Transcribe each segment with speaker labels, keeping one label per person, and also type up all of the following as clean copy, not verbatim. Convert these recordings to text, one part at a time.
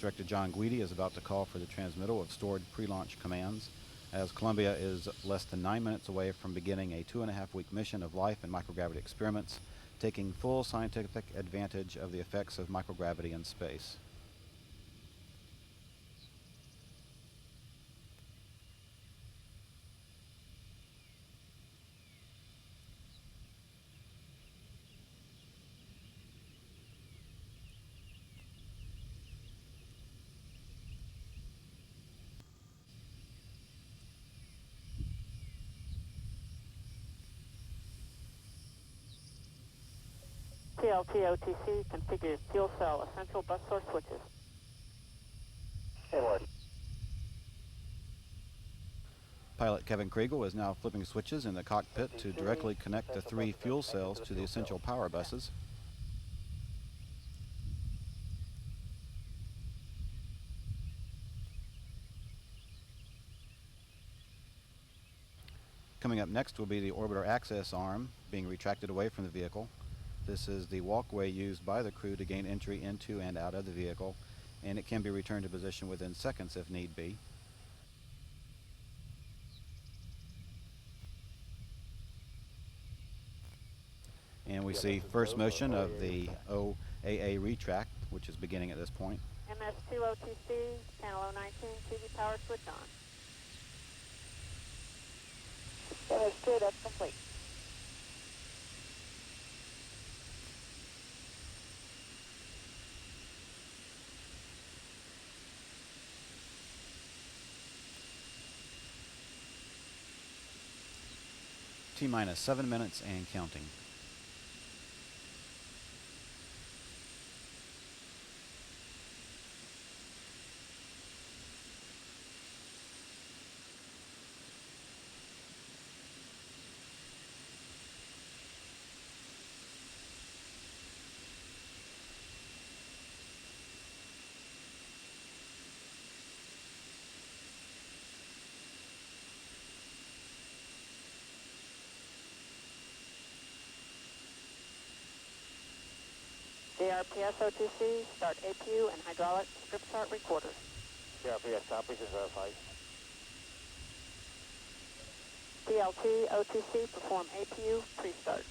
Speaker 1: Director John Guidi is about to call for the transmittal of stored pre-launch commands, as Columbia is less than 9 minutes away from beginning a 2.5-week mission of life and microgravity experiments, taking full scientific advantage of the effects of microgravity in space.
Speaker 2: TLT-OTC, configure fuel cell essential bus source switches.
Speaker 3: Inward.
Speaker 1: Pilot Kevin Kriegel is now flipping switches in the cockpit to directly connect the 3 fuel cells to the essential power buses. Coming up next will be the orbiter access arm being retracted away from the vehicle. This is the walkway used by the crew to gain entry into and out of the vehicle, and it can be returned to position within seconds if need be. And we see first motion of the OAA retract, which is beginning at this point.
Speaker 2: MS2-OTC, channel 019, TV power switch on. MS2, that's complete.
Speaker 1: T-minus 7 minutes and counting.
Speaker 2: DRPS OTC, start APU and hydraulic strip chart recorder.
Speaker 3: DRPS copies is verified.
Speaker 2: TLT OTC, perform APU pre-start.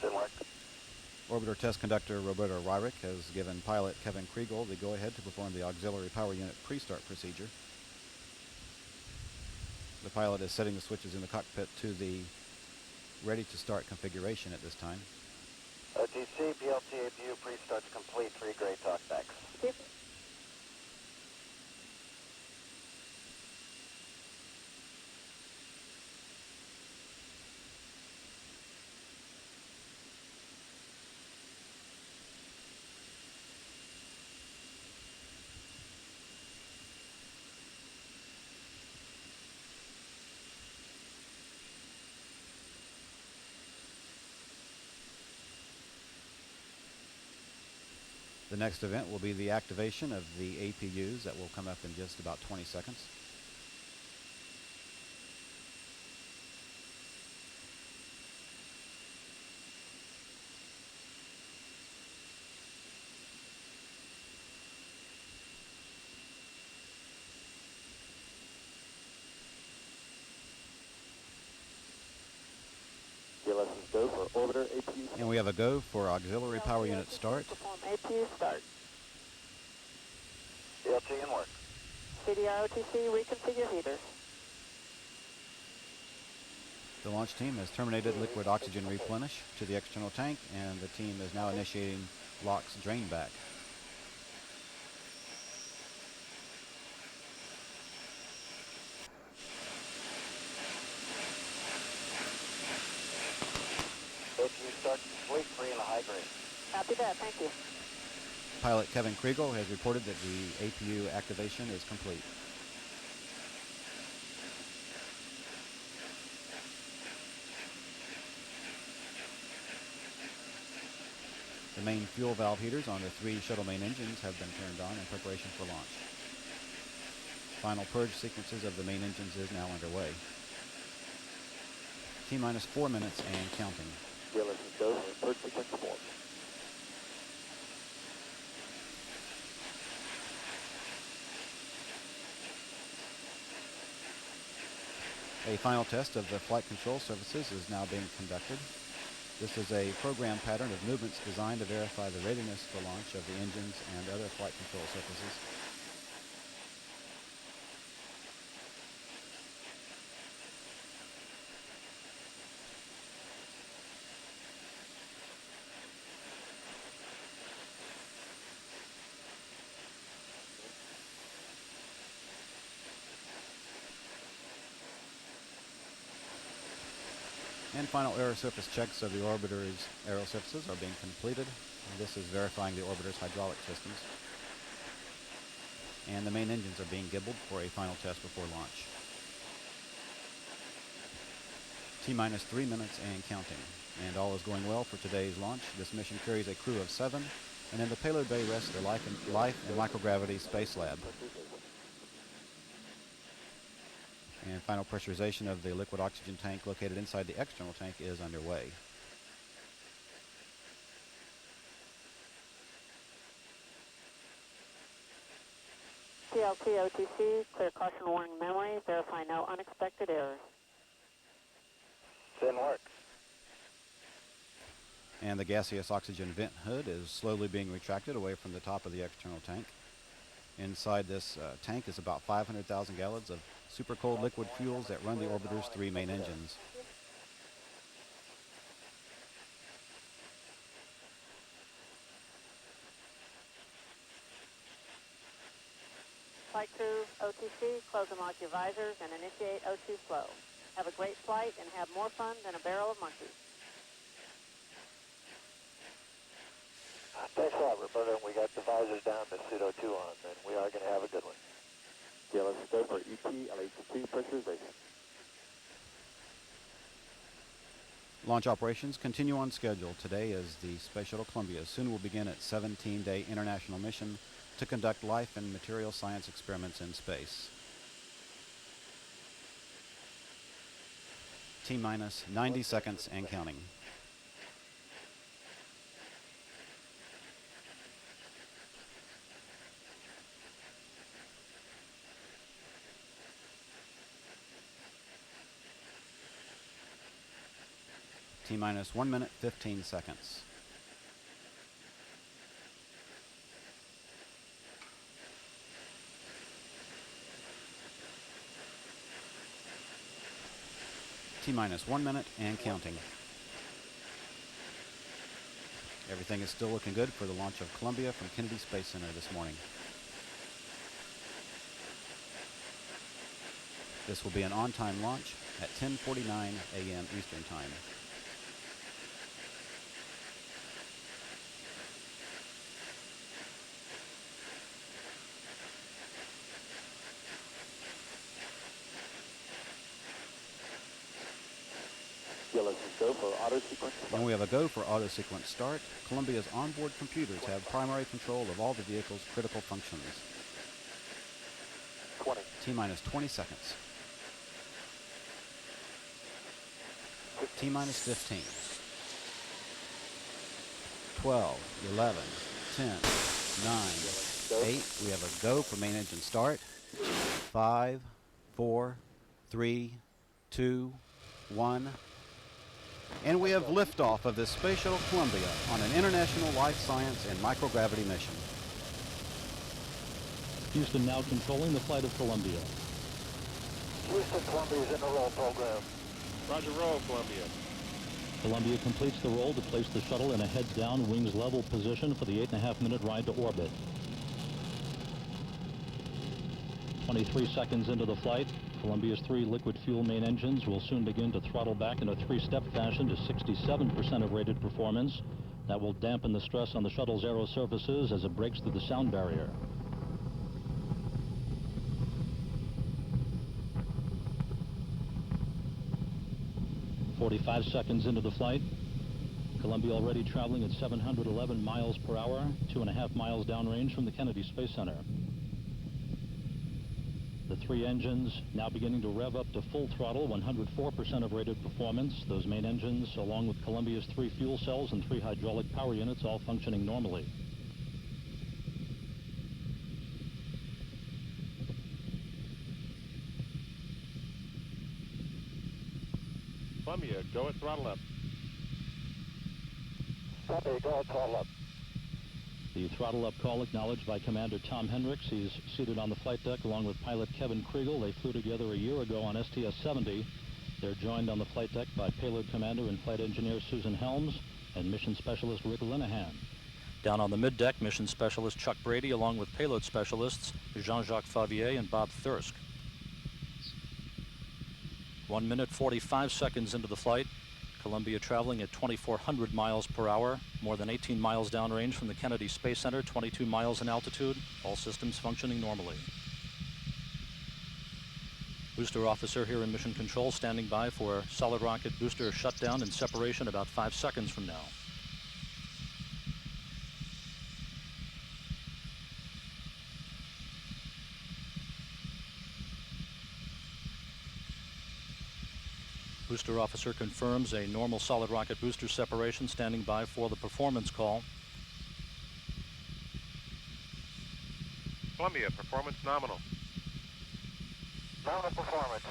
Speaker 3: Inward.
Speaker 1: Orbiter test conductor Roberto Ryrick has given pilot Kevin Kriegel the go-ahead to perform the auxiliary power unit pre-start procedure. The pilot is setting the switches in the cockpit to the ready-to-start configuration at this time.
Speaker 3: OTC, PLT, APU, pre-start's complete, 3 gray talkbacks.
Speaker 2: Yep.
Speaker 1: The next event will be the activation of the APUs that will come up in just about 20 seconds.
Speaker 3: Lessons go for orbiter APU.
Speaker 1: And we have a go for auxiliary power unit start.
Speaker 2: Perform APU start.
Speaker 3: DLT inward.
Speaker 2: CDR OTC, reconfigure heaters.
Speaker 1: The launch team has terminated liquid oxygen replenish to the external tank, and the team is now initiating LOX drain back.
Speaker 3: APU start complete, 3 in the high grade.
Speaker 2: Copy that, thank you.
Speaker 1: Pilot Kevin Kriegel has reported that the APU activation is complete. The main fuel valve heaters on the 3 shuttle main engines have been turned on in preparation for launch. Final purge sequences of the main engines is now underway. T-minus 4 minutes and counting.
Speaker 3: Lessons go for purge sequence form.
Speaker 1: A final test of the flight control surfaces is now being conducted. This is a program pattern of movements designed to verify the readiness for launch of the engines and other flight control surfaces. And final aero surface checks of the orbiter's aero surfaces are being completed. This is verifying the orbiter's hydraulic systems. And the main engines are being gibbled for a final test before launch. T-minus 3 minutes and counting. And all is going well for today's launch. This mission carries a crew of 7, and in the payload bay rests the Life and Microgravity Space Lab. And final pressurization of the liquid oxygen tank located inside the external tank is underway.
Speaker 2: CLT OTC, clear caution warning memory, verify no unexpected errors.
Speaker 3: SIN works.
Speaker 1: And the gaseous oxygen vent hood is slowly being retracted away from the top of the external tank. Inside this tank is about 500,000 gallons of super cold liquid fuels that run the orbiter's 3 main engines.
Speaker 2: Flight crew OTC, close and lock your visors and initiate O2 flow. Have a great flight and have more fun than a barrel of monkeys.
Speaker 3: Thanks a lot, Roberto. We got the visors down, the pseudo 2 on, and we are going to have a good one.
Speaker 4: Yeah, let's go for ET LH2 pressurization.
Speaker 1: Launch operations continue on schedule. Today is the Space Shuttle Columbia. Soon will begin its 17-day international mission to conduct life and material science experiments in space. T-minus 90 seconds and counting. T-minus 1 minute, 15 seconds. T-minus 1 minute and counting. Everything is still looking good for the launch of Columbia from Kennedy Space Center this morning. This will be an on-time launch at 10:49 a.m. Eastern Time.
Speaker 4: Yeah, let's go for auto sequence.
Speaker 1: And we have a go for auto sequence start. Columbia's onboard computers have primary control of all the vehicle's critical functions.
Speaker 4: 20.
Speaker 1: T-minus 20 seconds. T-minus 15. 12, 11, 10, 9, 8. We have a go for main engine start. 5, 4, 3, 2, 1. And we have liftoff of the Space Shuttle Columbia on an international life science and microgravity mission.
Speaker 5: Houston now controlling the flight of Columbia.
Speaker 3: Houston, Columbia's in the roll program.
Speaker 4: Roger, roll, Columbia.
Speaker 5: Columbia completes the roll to place the shuttle in a heads-down, wings-level position for the 8.5-minute ride to orbit. 23 seconds into the flight, Columbia's 3 liquid fuel main engines will soon begin to throttle back in a 3-step fashion to 67% of rated performance. That will dampen the stress on the shuttle's aero surfaces as it breaks through the sound barrier. "45 seconds into the flight, Columbia already traveling at 711 miles per hour, 2.5 miles downrange from the Kennedy Space Center. The 3 engines now beginning to rev up to full throttle, 104% of rated performance. Those main engines, along with Columbia's 3 fuel cells and 3 hydraulic power units, all functioning normally.
Speaker 6: Columbia, go at throttle up.
Speaker 4: Copy, go at throttle up.
Speaker 5: The throttle up call acknowledged by Commander Tom Hendricks. He's seated on the flight deck along with pilot Kevin Kriegel. They flew together a year ago on STS-70. They're joined on the flight deck by payload commander and flight engineer Susan Helms and mission specialist Rick Linehan. Down on the middeck, mission specialist Chuck Brady along with payload specialists Jean-Jacques Favier and Bob Thirsk. 1 minute 45 seconds into the flight. Columbia traveling at 2,400 miles per hour, more than 18 miles downrange from the Kennedy Space Center, 22 miles in altitude, all systems functioning normally. Booster officer here in mission control standing by for solid rocket booster shutdown and separation about 5 seconds from now. Booster officer confirms a normal solid rocket booster separation, standing by for the performance call.
Speaker 6: Columbia, performance nominal.
Speaker 3: Nominal performance.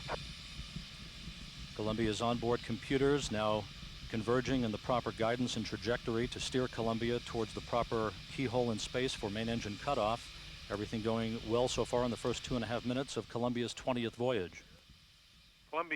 Speaker 5: Columbia's onboard computers now converging in the proper guidance and trajectory to steer Columbia towards the proper keyhole in space for main engine cutoff. Everything going well so far in the first 2.5 minutes of Columbia's 20th voyage.
Speaker 6: Columbia.